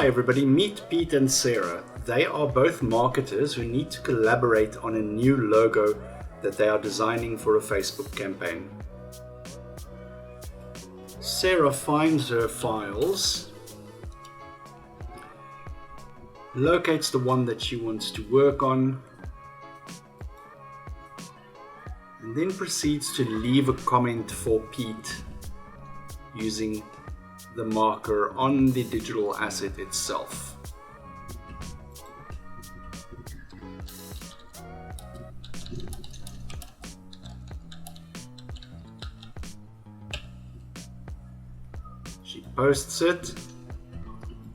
Hi everybody, meet Pete and Sarah. They are both marketers who need to collaborate on a new logo that they are designing for a Facebook campaign. Sarah finds her files, locates the one that she wants to work on, and then proceeds to leave a comment for Pete using the marker on the digital asset itself. She posts it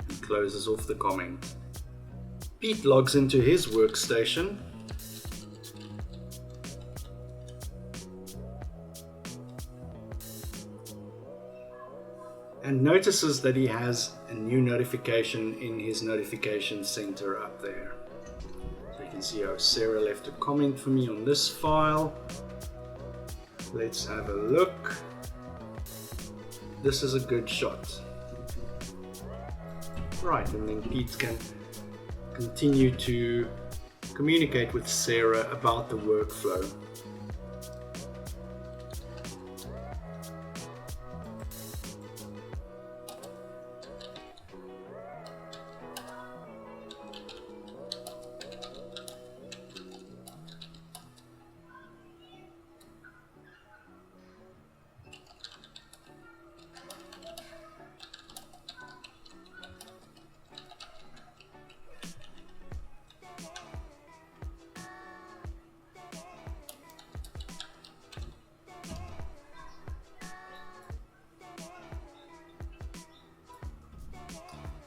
and closes off the comment. Pete logs into his workstation and notices that he has a new notification in his notification center up there. So you can see how Sarah left a comment for me on this file. Let's have a look. This is a good shot. Right, and then Pete can continue to communicate with Sarah about the workflow.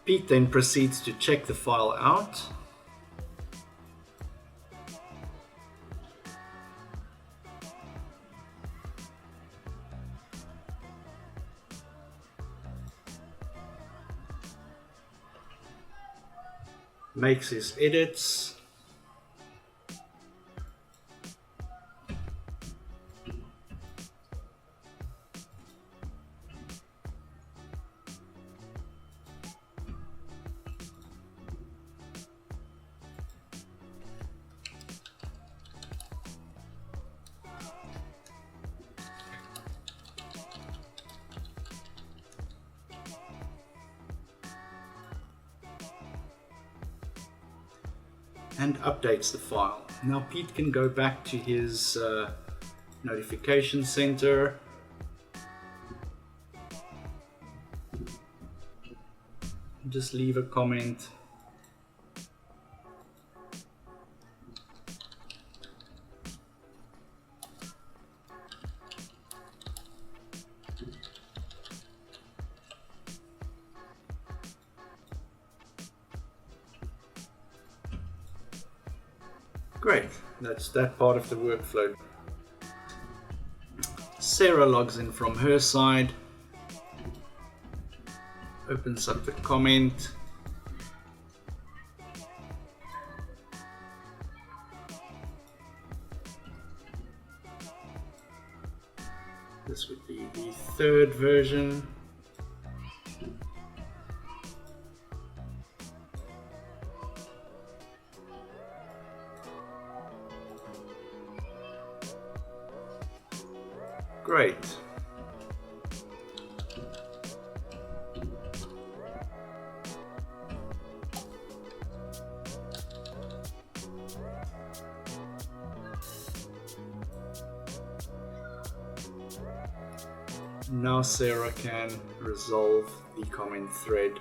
Pete then proceeds to check the file out. Makes his edits. And updates the file. Now Pete can go back to his notification center. Just leave a comment. Great, that's that part of the workflow. Sarah logs in from her side, opens up the comment, this would be the third version. Great. Now Sarah can resolve the comment thread